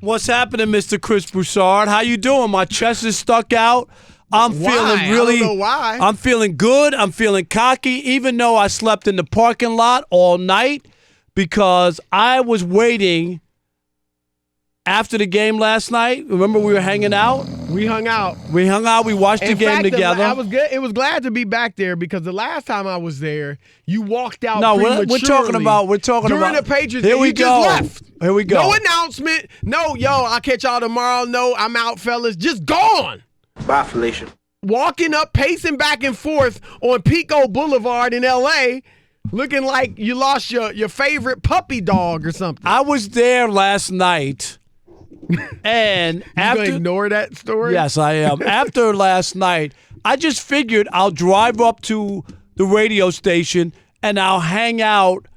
What's happening, Mr. Chris Broussard? How you doing? My chest is stuck out. I'm feeling really. I don't know why. I'm feeling good. I'm feeling cocky, even though I slept in the parking lot all night because I was waiting after the game last night. Remember, we were hanging out. We hung out. We watched the game together. I was good. It was glad to be back there because the last time I was there, you walked out. No, prematurely. we're talking about during the Patriots. Here we go. Just left. Here we go. No announcement. No, I'll catch y'all tomorrow. No, I'm out, fellas. Just gone. Bye, Felicia. Walking up, pacing back and forth on Pico Boulevard in L.A., looking like you lost your favorite puppy dog or something. I was there last night. And after gonna ignore that story? Yes, I am. After last night, I just figured I'll drive up to the radio station and I'll hang out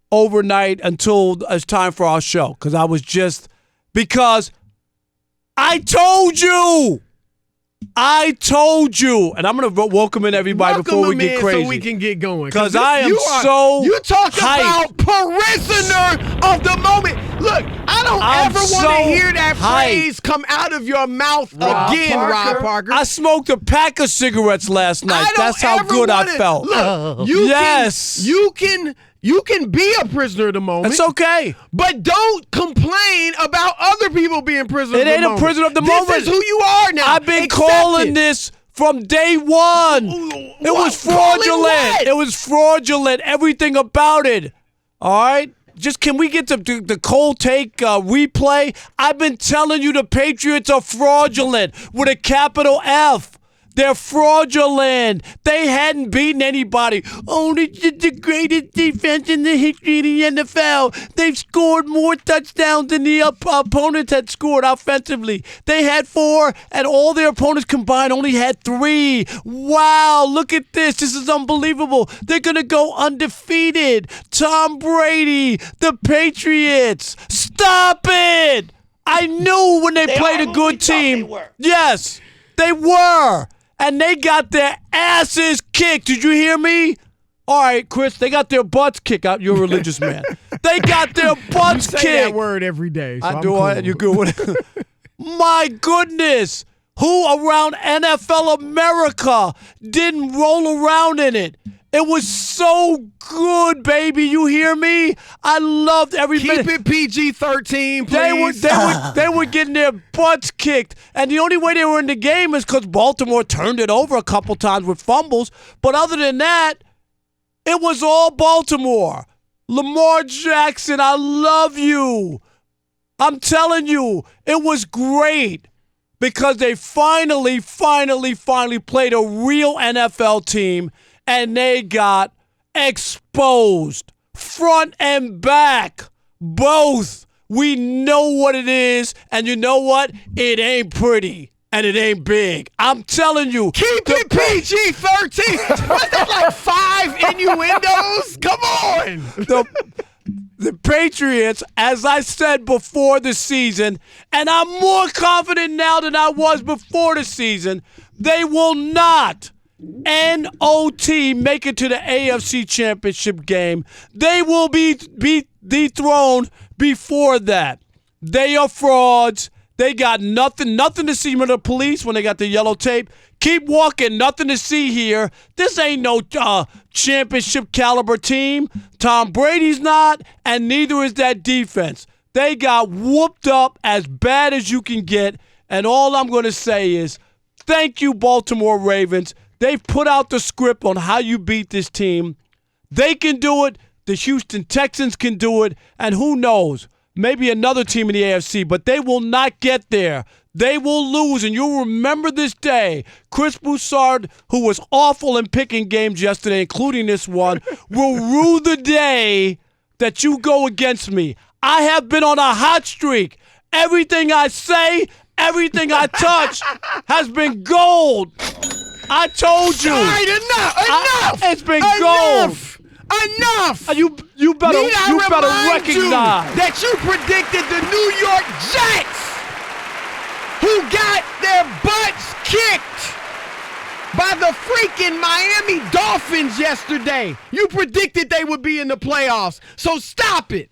overnight until it's time for our show. Because I told you. And I'm going to welcome in everybody before we get crazy. So we can get going. Because I am so You talk hyped. about prisoner of the moment. Look, I don't ever want to hear that phrase come out of your mouth again, Rob Parker. I smoked a pack of cigarettes last night. That's how good I felt. Look, you can be a prisoner of the moment. It's okay. But don't complain about other people being prisoners of the moment. It ain't a prisoner of the moment. This is who you are now. I've been calling this from day one. It was fraudulent. It was fraudulent. Everything about it. All right? Just can we get the cold take replay? I've been telling you the Patriots are fraudulent with a capital F. They're fraudulent. They hadn't beaten anybody. Oh, this is the greatest defense in the history of the NFL. They've scored more touchdowns than the opponents had scored offensively. They had 4, and all their opponents combined only had 3. Wow, look at this. This is unbelievable. They're going to go undefeated. Tom Brady, the Patriots. Stop it. I knew when they played a good team. Yes, they were. And they got their asses kicked. Did you hear me? All right, Chris, they got their butts kicked out. You're a religious man. They got their butts kicked. You say that word every day. So I do. Cool. You're good with it. My goodness. Who around NFL America didn't roll around in it? It was so good, baby. You hear me? I loved every minute. Keep it PG-13, please. They were getting their butts kicked. And the only way they were in the game is because Baltimore turned it over a couple times with fumbles. But other than that, it was all Baltimore. Lamar Jackson, I love you. I'm telling you, it was great because they finally played a real NFL team. And they got exposed front and back, both. We know what it is, and you know what? It ain't pretty, and it ain't big. I'm telling you. Keep it PG-13. Was that like 5 innuendos? Come on. The Patriots, as I said before the season, and I'm more confident now than I was before the season, they will not NOT make it to the AFC Championship game. They will be dethroned before that. They are frauds. They got nothing to see with the police when they got the yellow tape. Keep walking, nothing to see here. This ain't no championship caliber team. Tom Brady's not, and neither is that defense. They got whooped up as bad as you can get, and all I'm going to say is thank you, Baltimore Ravens. They've put out the script on how you beat this team. They can do it. The Houston Texans can do it. And who knows, maybe another team in the AFC, but they will not get there. They will lose, and you'll remember this day. Chris Broussard, who was awful in picking games yesterday, including this one, will rue the day that you go against me. I have been on a hot streak. Everything I say, everything I touch has been gold. I told you. All right, enough. It's been gold. Enough. You better recognize that you predicted the New York Jets, who got their butts kicked by the freaking Miami Dolphins yesterday. You predicted they would be in the playoffs. So stop it.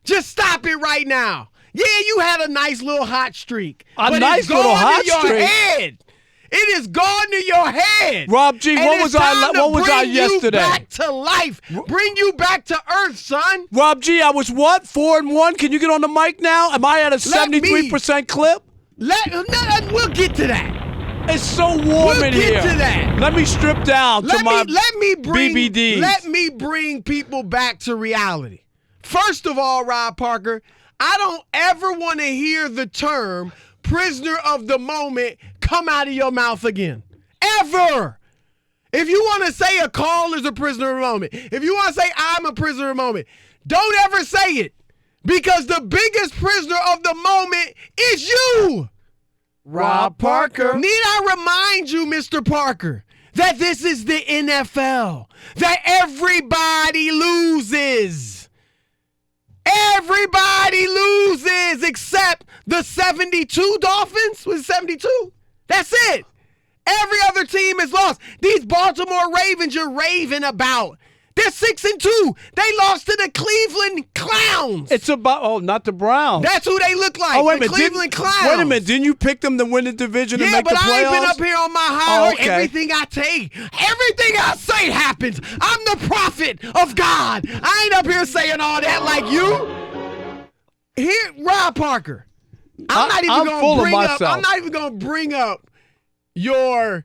Just stop it right now. Yeah, you had a nice little hot streak. A nice little hot streak? Head. It is gone to your head. Rob G, and what was I yesterday? Bring you back to life. Bring you back to earth, son. Rob G, I was what? 4-1? Can you get on the mic now? Am I at a 73% clip? We'll get to that. It's so warm in here. We'll get to that. Let me strip down to my BBDs. Let me bring people back to reality. First of all, Rob Parker, I don't ever want to hear the term prisoner of the moment come out of your mouth again. Ever. If you want to say a call is a prisoner of the moment, if you want to say I'm a prisoner of the moment, don't ever say it. Because the biggest prisoner of the moment is you. Rob Parker. Need I remind you, Mr. Parker, that this is the NFL, that everybody loses. Everybody loses except the 72 Dolphins. Was it 72? That's it. Every other team is lost. These Baltimore Ravens you're raving about. They're 6-2. They lost to the Cleveland Clowns. It's about not the Browns. That's who they look like. Oh, wait a minute. Cleveland Clowns. Wait a minute. Didn't you pick them to win the division and make the playoffs? Yeah, but I ain't been up here on my high horse. Okay. Everything I say happens. I'm the prophet of God. I ain't up here saying all that like you. Here, Rob Parker. I'm not even gonna bring up your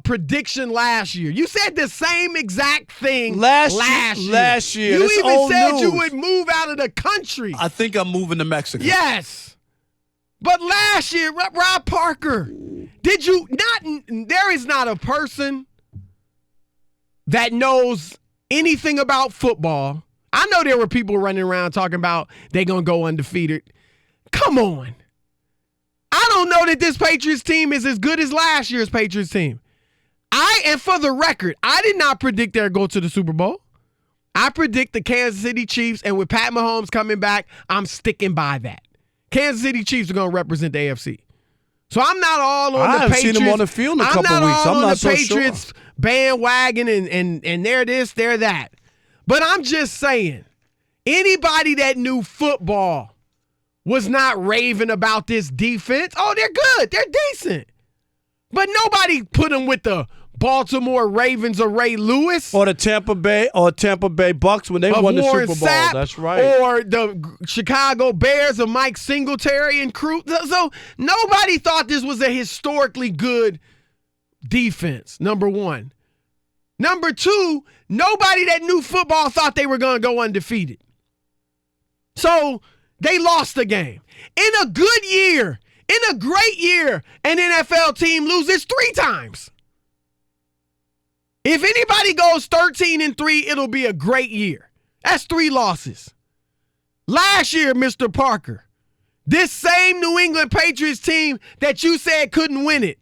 prediction last year. You said the same exact thing last year. You even said you would move out of the country. I think I'm moving to Mexico. Yes. But last year, Rob Parker, did you not? There is not a person that knows anything about football. I know there were people running around talking about they're going to go undefeated. Come on. I don't know that this Patriots team is as good as last year's Patriots team. And for the record, I did not predict they'll go to the Super Bowl. I predict the Kansas City Chiefs, and with Pat Mahomes coming back, I'm sticking by that. Kansas City Chiefs are going to represent the AFC. So I'm not all on the Patriots. I haven't seen them on the field in a couple weeks. I'm not on the Patriots bandwagon and they're this, they're that. But I'm just saying, anybody that knew football was not raving about this defense. Oh, they're good. They're decent. But nobody put them with the Baltimore Ravens or Ray Lewis. Or the Tampa Bay Bucks when they won the Warren Super Bowl. Sapp, That's right. Or the Chicago Bears of Mike Singletary and crew. So nobody thought this was a historically good defense, number one. Number two, nobody that knew football thought they were going to go undefeated. So they lost the game. In a good year, in a great year, an NFL team loses 3 times. If anybody goes 13-3, it'll be a great year. That's 3 losses. Last year, Mr. Parker, this same New England Patriots team that you said couldn't win it,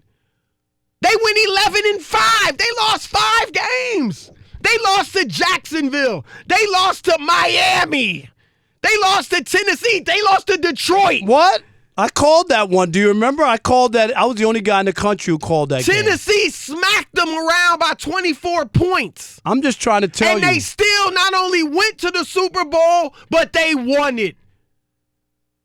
they went 11-5. They lost 5 games. They lost to Jacksonville. They lost to Miami. They lost to Tennessee. They lost to Detroit. What? I called that one. Do you remember? I called that. I was the only guy in the country who called that game. Tennessee smacked them around by 24 points. I'm just trying to tell you. And they still not only went to the Super Bowl, but they won it.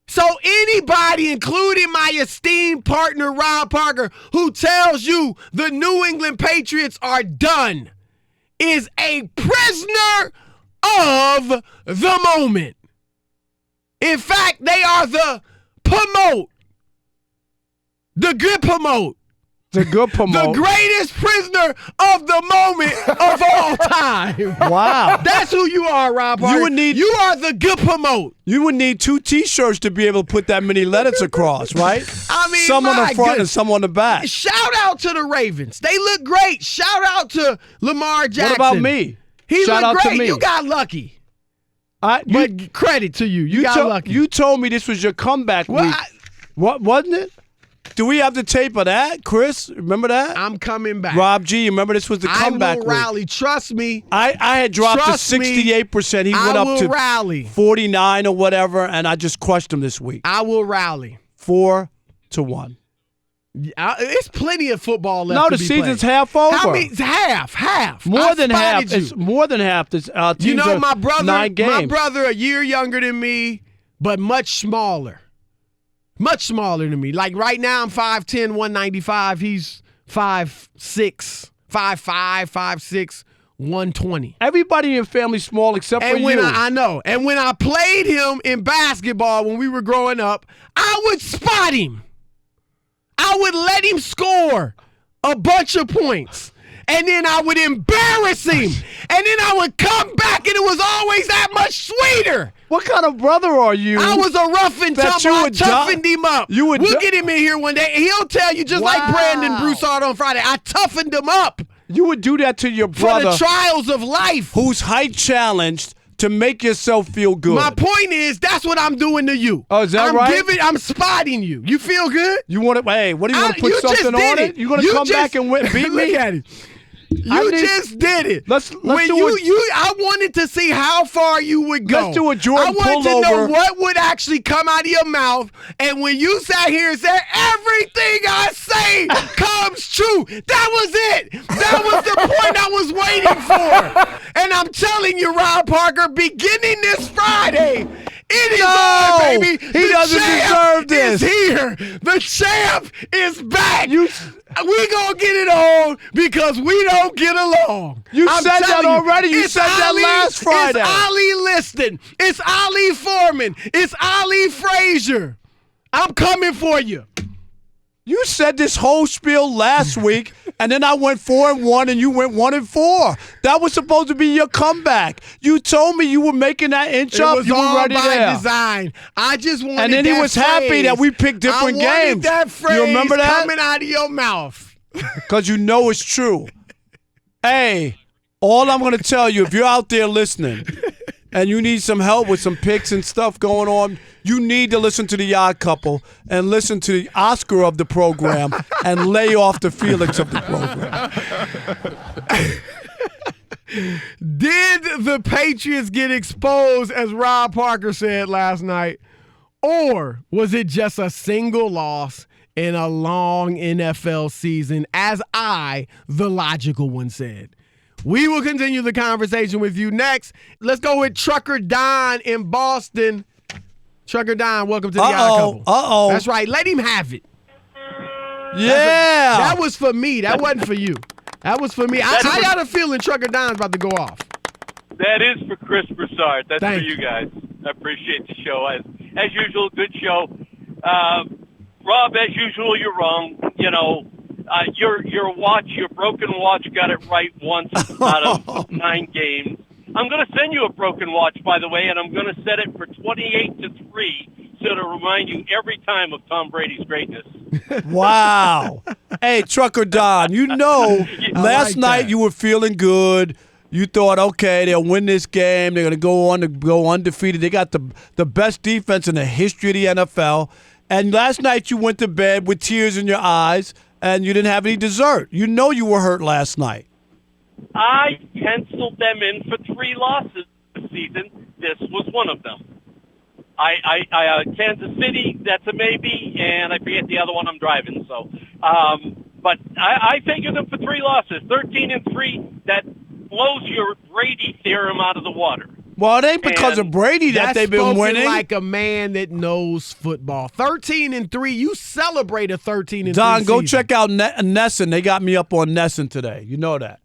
So anybody, including my esteemed partner, Rob Parker, who tells you the New England Patriots are done, is a prisoner of the moment. In fact, they are the good promote. The good promote. The greatest prisoner of the moment of all time. Wow. That's who you are, Rob Parker. You are the good promote. You would need 2 T-shirts to be able to put that many letters across, right? I mean, some on the front and some on the back. Shout out to the Ravens. They look great. Shout out to Lamar Jackson. What about me? He Shout looked out great. to me. You got lucky. But credit to you. You got lucky. You told me this was your comeback week. What wasn't it? Do we have the tape of that, Chris? Remember that? I'm coming back. Rob G, remember this was the comeback week. I will rally. Trust me. I had dropped to 68%. He went up to rally. 49 or whatever, and I just crushed him this week. I will rally. 4-1. It's plenty of football left. No, the season's half over. How many? Half. More than half. It's more than half. This teams you know, are my brother, 9 games. My brother, a year younger than me, but much smaller. Much smaller than me. Like right now, I'm 5'10", 195. He's 5'6", 5'5", 5'6", 120. Everybody in your family small except for you. I know. And when I played him in basketball when we were growing up, I would spot him. I would let him score a bunch of points. And then I would embarrass him. And then I would come back, and it was always that much sweeter. What kind of brother are you? I was a rough and tumble. I toughened him up. We'll get him in here one day. He'll tell you, just like Brandon Broussard on Friday, I toughened him up. You would do that to your brother. For the trials of life. Who's height challenged to make yourself feel good. My point is, that's what I'm doing to you. Oh, is that right? I'm spotting you. You feel good? You want to? Hey, what do you want to put something on it? You going to come back and beat me? Look at it. You just did it. Let's do I wanted to see how far you would go. Let's do a Jordan pullover. I wanted to know what would actually come out of your mouth. And when you sat here and said, everything I say comes true, that was it. That was the point I was waiting for. And I'm telling you, Rob Parker, beginning this Friday, it is on, baby. He doesn't deserve this. Is here. The champ is back. We gonna get it on because we don't get along. You said that already. You said that last Friday. It's Ali Liston. It's Ali Foreman. It's Ali Frazier. I'm coming for you. You said this whole spiel last week, and then I went 4-1, and you went 1-4. That was supposed to be your comeback. You told me you were making that inch up. You were ready there. It was all by design. I just wanted that And then he was happy that we picked different games. I wanted that phrase you remember that? Coming out of your mouth. Because you know it's true. Hey, all I'm going to tell you, if you're out there listening and you need some help with some picks and stuff going on, you need to listen to The Odd Couple and listen to the Oscar of the program and lay off the Felix of the program. Did the Patriots get exposed, as Rob Parker said last night, or was it just a single loss in a long NFL season, as the logical one, said? We will continue the conversation with you next. Let's go with Trucker Don in Boston. Trucker Don, welcome to The Odd Couple. That's right. Let him have it. Yeah. That was for me. That wasn't for you. That was for me. I got a feeling Trucker Don's about to go off. That is for Chris Broussard. That's Thank for you guys. I appreciate the show. As usual, good show. Rob, as usual, you're wrong. You know, your watch, your broken watch got it right once out of 9 games. I'm going to send you a broken watch, by the way, and I'm going to set it for 28-3 so to remind you every time of Tom Brady's greatness. Wow. Hey, Trucker Don, you know, last night you were feeling good. You thought, okay, they'll win this game. They're going to go undefeated. They got the best defense in the history of the NFL. And last night you went to bed with tears in your eyes, and you didn't have any dessert. You know you were hurt last night. I penciled them in for 3 losses this season. This was one of them. Kansas City, that's a maybe, and I forget the other one. I'm driving, so. But I figured them for 3 losses, 13-3. That blows your Brady theorem out of the water. Well, it ain't because of Brady that they've been winning. Like a man that knows football. 13-3. You celebrate a 13-3. Don, go check out Nesson. They got me up on Nesson today. You know that.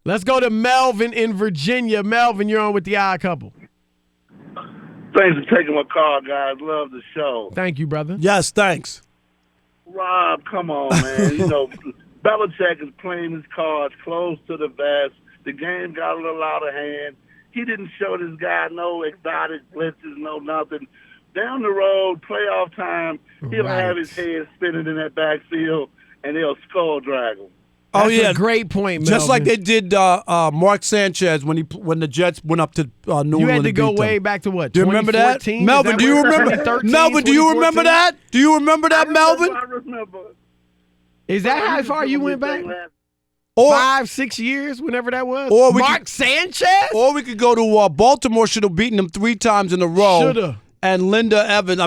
Let's go to Melvin in Virginia. Melvin, you're on with The Odd Couple. Thanks for taking my call, guys. Love the show. Thank you, brother. Yes, thanks. Rob, come on, man. You know, Belichick is playing his cards close to the vest. The game got a little out of hand. He didn't show this guy no exotic blitzes, no nothing. Down the road, playoff time, he'll have his head spinning in that backfield, and they'll skull drag him. That's a great point, Melvin. Just like they did Mark Sanchez when the Jets went up to New England. You had to go way back to what? Do you remember that, Melvin? Do you remember? Melvin, do you remember that? Do you remember that, Melvin? I remember. Is that how far you went back? Or 5-6 years, whenever that was. Or Mark Sanchez. Or we could go to Baltimore. Should have beaten them 3 times in a row. Shoulda. And Linda Evans,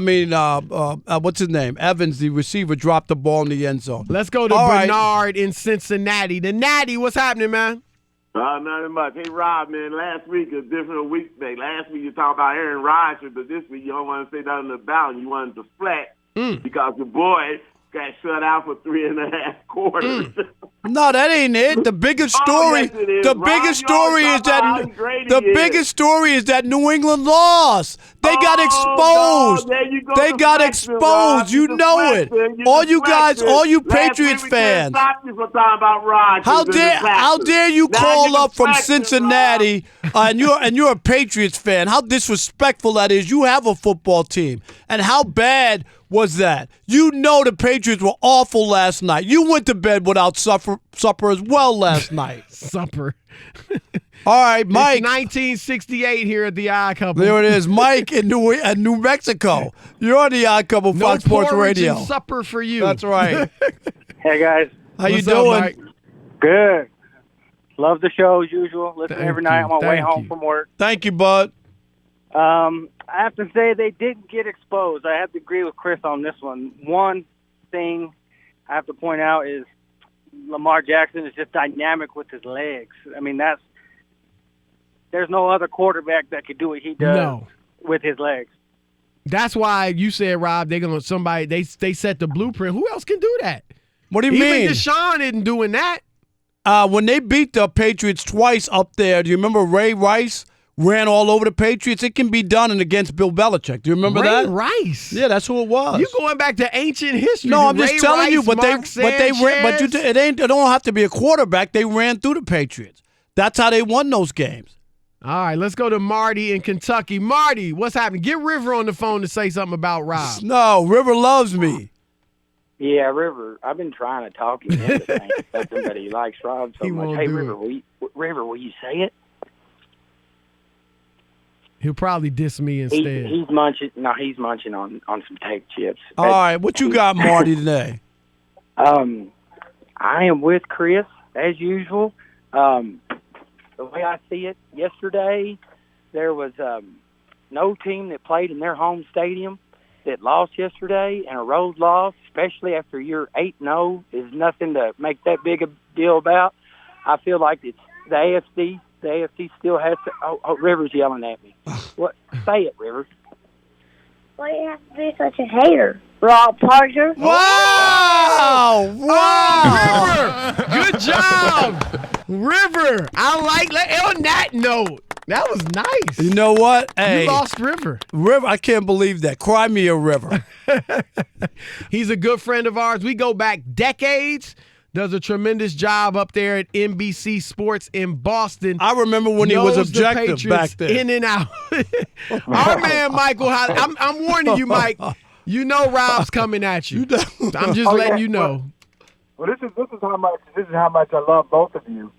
what's his name? Evans, the receiver, dropped the ball in the end zone. Let's go to Bernard in Cincinnati. The Natty, what's happening, man? Nothing much. Hey, Rob, man, last week is different week today. Last week you talked about Aaron Rodgers, but this week you don't want to say nothing about him. You want to deflect because the boy got shut out for 3.5 quarters. No, that ain't it. The biggest story. yes, it is. The Rob, biggest you always story is talk about how that great the he is. biggest story is that New England lost. They got exposed. No, there you go, They got deflecting, exposed. Rob. You know it. All you guys, all you Patriots fans. Stop you from talking about Rodgers. How dare you Now call you're up from deflecting, Cincinnati and you're a Patriots fan? How disrespectful that is. You have a football team. And how bad was that? You know the Patriots were awful last night. You went to bed without supper as well last night. Supper. All right, Mike. It's 1968 here at the Odd Couple. There it is, Mike in New Mexico. You're on the Odd Couple, No Fox Sports porridge Radio. and supper for you. That's right. Hey, guys. How you What's up, doing? Mike? Good. Love the show as usual. Listen Thank every night you. on my way Thank home you. from work. Thank you, bud. I have to say they didn't get exposed. I have to agree with Chris on this one. One thing I have to point out is Lamar Jackson is just dynamic with his legs. I mean, there's no other quarterback that could do what he does with his legs. That's why you said, Rob, they're gonna they set the blueprint. Who else can do that? What do you Even mean? Deshaun isn't doing that. When they beat the Patriots twice up there, do you remember Ray Rice ran all over the Patriots? It can be done and against Bill Belichick. Do you remember Ray that? Rice. Yeah, that's who it was. You going back to ancient history? No, I'm Ray just telling Rice, you. But Mark they ran. But Sanchez. it don't have to be a quarterback. They ran through the Patriots. That's how they won those games. All right, let's go to Marty in Kentucky. Marty, what's happening? Get River on the phone to say something about Rob. No, River loves me. Yeah, River. I've been trying to talk him into saying something, but he likes Rob so He much. won't Hey, do River, will you say it? He'll probably diss me instead. He's munching. No, he's munching on some tape chips. All right, what you got, Marty, today? I am with Chris as usual. The way I see it, yesterday there was no team that played in their home stadium that lost yesterday, and a road loss, especially after you're 8-0, is nothing to make that big a deal about. I feel like it's the AFC. The AFC still has to. Oh, River's yelling at me. What? Say it, River. Why do you have to be such a hater, Rob Parker? Wow! Wow! River, good job, River. I like on that note. That was nice. You know what? Hey, You lost River. River, I can't believe that. Cry me a river. He's a good friend of ours. We go back decades. Does a tremendous job up there at NBC Sports in Boston. I remember when he was Knows the objective Patriots back then. in and out. Our man Michael, I'm warning you, Mike. You know Rob's coming at you. I'm just letting you know. Well, this is how much I love both of you.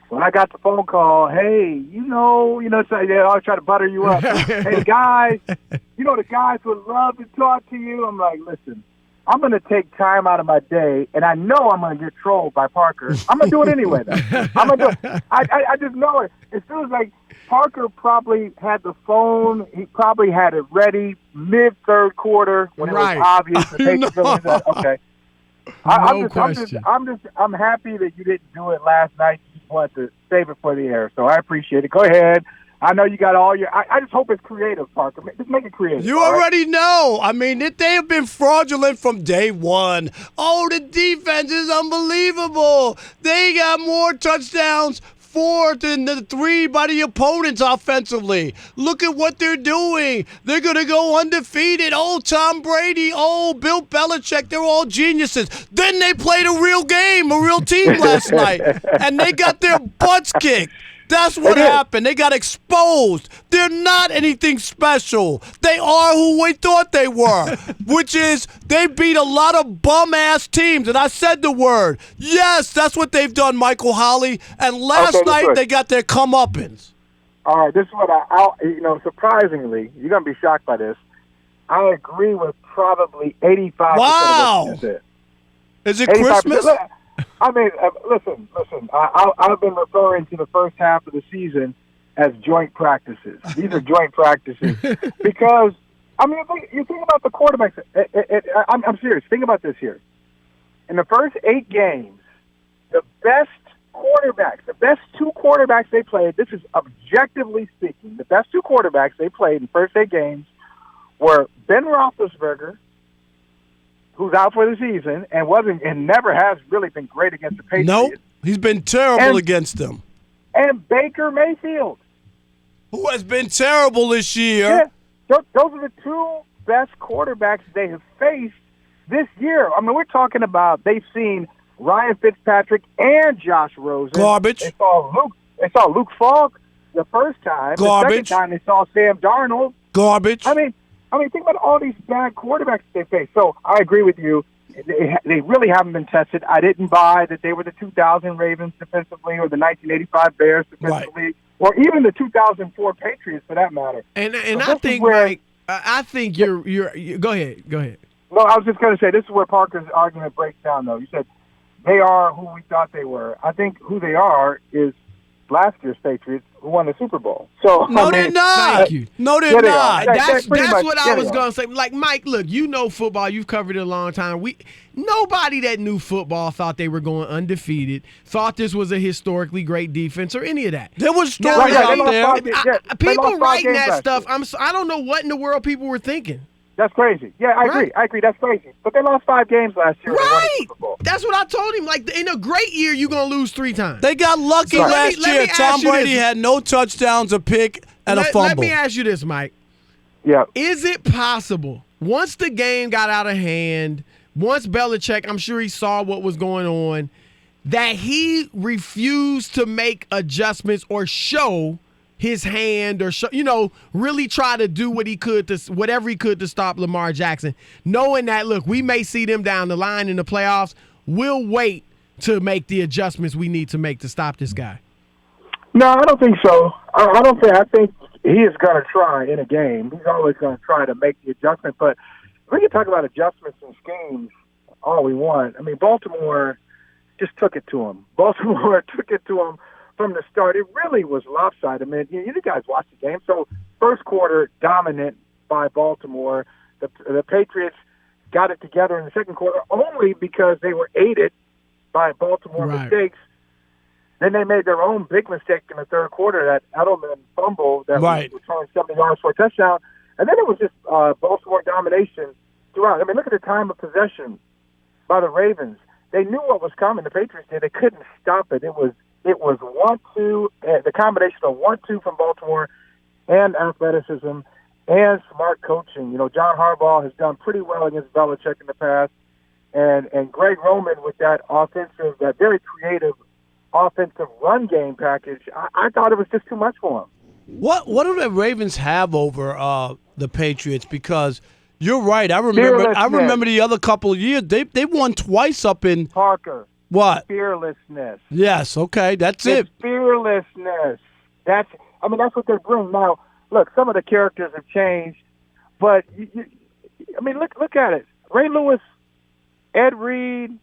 When I got the phone call, hey, so they always try to butter you up. Hey, guys, the guys would love to talk to you. I'm like, listen, I'm going to take time out of my day, and I know I'm going to get trolled by Parker. I'm going to do it anyway, though. I'm going to do it. I just know it. It feels like Parker probably had the phone. He probably had it ready mid-third quarter when it was obvious. The Patriots said, okay. I'm happy that you didn't do it last night. You wanted to save it for the air, so I appreciate it. Go ahead. I know you got all your. I just hope it's creative, Parker. Just make it creative. You already know. I mean, they have been fraudulent from day one. Oh, the defense is unbelievable. They got more touchdowns. 4 than the 3 by the opponents offensively. Look at what they're doing. They're going to go undefeated. Oh, Tom Brady. Oh, Bill Belichick. They're all geniuses. Then they played a real game, a real team last night, and they got their butts kicked. That's what happened. They got exposed. They're not anything special. They are who we thought they were, which is they beat a lot of bum-ass teams. And I said the word. Yes, that's what they've done, Michael Holley. And last night they got their comeuppance. All right, this is what surprisingly, you're going to be shocked by this. I agree with probably 85% Wow. of what you said. Is it Christmas? I mean, listen. I've been referring to the first half of the season as joint practices. These are joint practices because, I mean, you think about the quarterbacks. I'm serious. Think about this here. In the first 8 games, the best quarterbacks, the best two quarterbacks they played, this is objectively speaking, the best two quarterbacks they played in first 8 games were Ben Roethlisberger, who's out for the season and never has really been great against the Patriots. Nope. He's been terrible against them. And Baker Mayfield, who has been terrible this year. Yeah, those are the two best quarterbacks they have faced this year. I mean, we're talking about they've seen Ryan Fitzpatrick and Josh Rosen. Garbage. They saw Luke Falk the first time. Garbage. The second time they saw Sam Darnold. Garbage. I mean, think about all these bad quarterbacks they faced. So I agree with you. They really haven't been tested. I didn't buy that they were the 2000 Ravens defensively or the 1985 Bears defensively. Right. Or even the 2004 Patriots, for that matter. And I think, Mike, I think you're go ahead. No, I was just going to say, this is where Parker's argument breaks down, though. You said they are who we thought they were. I think who they are is last year's Patriots who won the Super Bowl. So they're not. Thank you. No, they're not. That's what I was going to say. Like, Mike, look, you know football. You've covered it a long time. Nobody that knew football thought they were going undefeated, thought this was a historically great defense or any of that. There was stories out there. People writing that stuff, I don't know what in the world people were thinking. That's crazy. Yeah, I agree. That's crazy. But they lost 5 games last year. Right. That's what I told him. Like, in a great year, you're going to lose 3 times. They got lucky last year. Tom Brady had no touchdowns, a pick, and a fumble. Let me ask you this, Mike. Yeah. Is it possible, once the game got out of hand, once Belichick, I'm sure he saw what was going on, that he refused to make adjustments or show his hand or really try to do whatever he could to stop Lamar Jackson, knowing that, look, we may see them down the line in the playoffs. We'll wait to make the adjustments we need to make to stop this guy. No, I don't think so. I think he is going to try in a game. He's always going to try to make the adjustment. But we can talk about adjustments and schemes all we want. I mean, Baltimore just took it to him. Baltimore took it to him from the start. It really was lopsided. I mean, you guys watched the game. So first quarter, dominant by Baltimore. The Patriots got it together in the second quarter only because they were aided by Baltimore mistakes. Then they made their own big mistake in the third quarter, that Edelman fumble that was returned 70 yards for a touchdown. And then it was just Baltimore domination throughout. I mean, look at the time of possession by the Ravens. They knew what was coming. The Patriots did. They couldn't stop it. It was 1-2, the combination of 1-2 from Baltimore and athleticism and smart coaching. You know, John Harbaugh has done pretty well against Belichick in the past, and Greg Roman with that very creative offensive run game package. I thought it was just too much for him. What do the Ravens have over the Patriots? Because you're right. I remember the other couple of years they won twice up in Parker. What? Fearlessness. It. It's fearlessness. That's what they bring. Now, look, some of the characters have changed, but look at it. Ray Lewis, Ed Reed,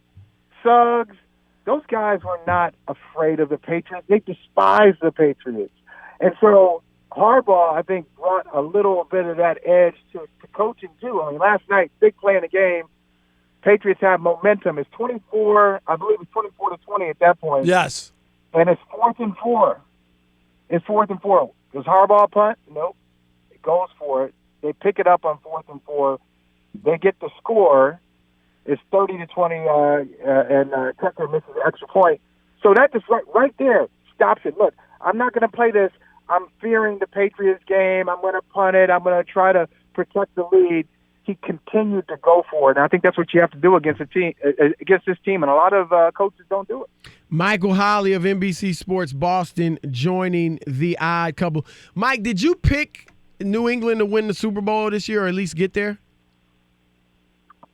Suggs, those guys were not afraid of the Patriots. They despised the Patriots. And so Harbaugh, I think, brought a little bit of that edge to coaching, too. I mean, last night, big play in the game. Patriots have momentum. It's 24, I believe it's 24-20 at that point. Yes. And it's 4th and 4. Does Harbaugh punt? Nope. It goes for it. They pick it up on 4th and 4. They get the score. It's 30-20, and Tucker misses an extra point. So that just right there stops it. Look, I'm not going to play this. I'm fearing the Patriots game. I'm going to punt it. I'm going to try to protect the lead. He continued to go for it, and I think that's what you have to do against this team, and a lot of coaches don't do it. Michael Holley of NBC Sports Boston joining the Odd Couple. Mike, did you pick New England to win the Super Bowl this year, or at least get there?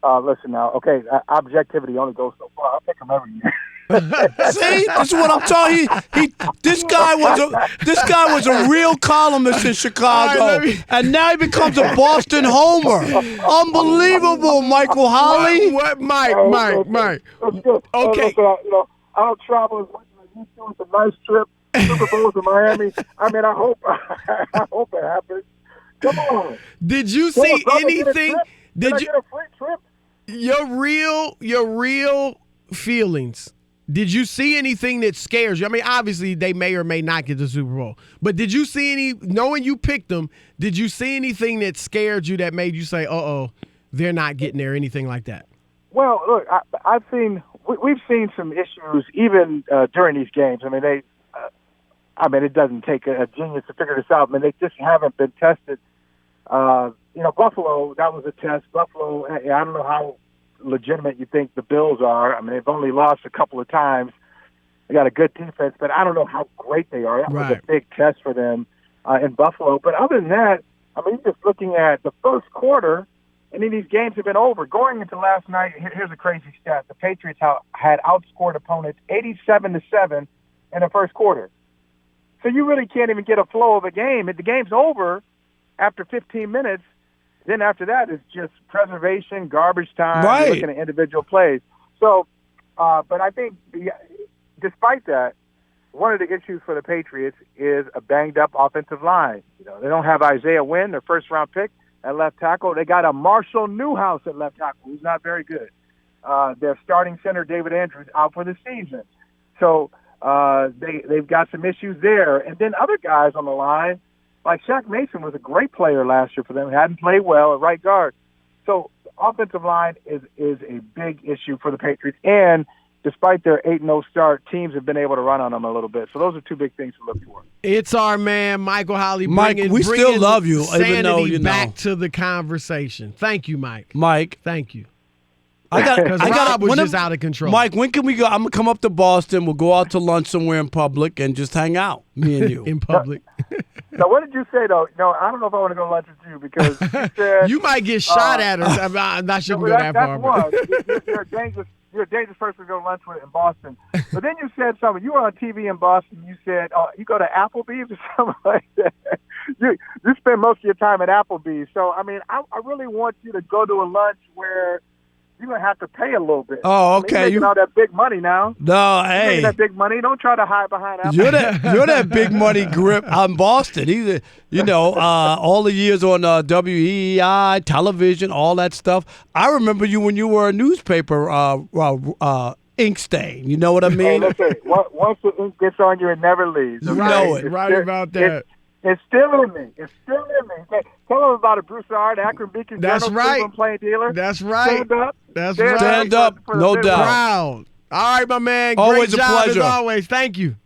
Listen now, okay, objectivity only goes so far. I'll pick them every year. See, this is what I'm telling you. This guy was a real columnist in Chicago, and now he becomes a Boston homer. Unbelievable, Michael Holley. What, Mike? Okay. I don't travel as much as I used to. It's a nice trip. Super Bowls in Miami. I mean, I hope it happens. Come on. Did you see anything? Did I get a free trip? Your real feelings Did you see anything that scares you? I mean, obviously they may or may not get the Super Bowl, but did you see any? Knowing you picked them, did you see anything that scared you that made you say, "Uh-oh, they're not getting there"? Anything like that? Well, look, we've seen some issues even during these games. I mean, it doesn't take a genius to figure this out. I mean, they just haven't been tested. Buffalo, that was a test. Buffalo, I don't know how legitimate you think the Bills are. I mean, they've only lost a couple of times. They got a good defense, but I don't know how great they are. That was a big test for them in Buffalo. But other than that, I mean, just looking at the first quarter, and then these games have been over. Going into last night, here's a crazy stat. The Patriots had outscored opponents 87-7 in the first quarter. So you really can't even get a flow of a game. If the game's over after 15 minutes, then after that, it's just preservation, garbage time, looking at individual plays. So, but I think despite that, one of the issues for the Patriots is a banged-up offensive line. They don't have Isaiah Wynn, their first-round pick, at left tackle. They got a Marshall Newhouse at left tackle, who's not very good. Their starting center, David Andrews, out for the season. So they've got some issues there. And then other guys on the line, like Shaq Mason was a great player last year for them. Hadn't played well at right guard. So offensive line is a big issue for the Patriots. And despite their 8-0 start, teams have been able to run on them a little bit. So those are two big things to look for. It's our man, Michael Holley. Mike, we still love you, even though back to the conversation. Thank you, Mike. Mike, thank you. Because Rob was just out of control. Mike, when can we go? I'm going to come up to Boston. We'll go out to lunch somewhere in public and just hang out, me and you. In public. Now, what did you say, though? I don't know if I want to go to lunch with you because you said... You might get shot at or I'm not sure we go that far. You're a dangerous person to go to lunch with in Boston. But then you said something. You were on TV in Boston. You said, you go to Applebee's or something like that. You spend most of your time at Applebee's. So, I mean, I really want you to go to a lunch where you're going to have to pay a little bit. Oh, okay. You're making all that big money now. No, You're hey. making that big money. Don't try to hide behind Applebee's. You're that big money grip out in Boston. He's, all the years on WEI, television, all that stuff. I remember you when you were a newspaper ink stain. You know what I mean? Hey, listen, once the ink gets on you, it never leaves. You know it. Right about that. It's still in me. Tell them about it, Broussard, Akron Beacon That's Journal, right. Cleveland Plain Dealer. That's right. Stand up. That's right. Stand up, no doubt. Proud. All right, my man. Always Great a job pleasure. as always. Thank you.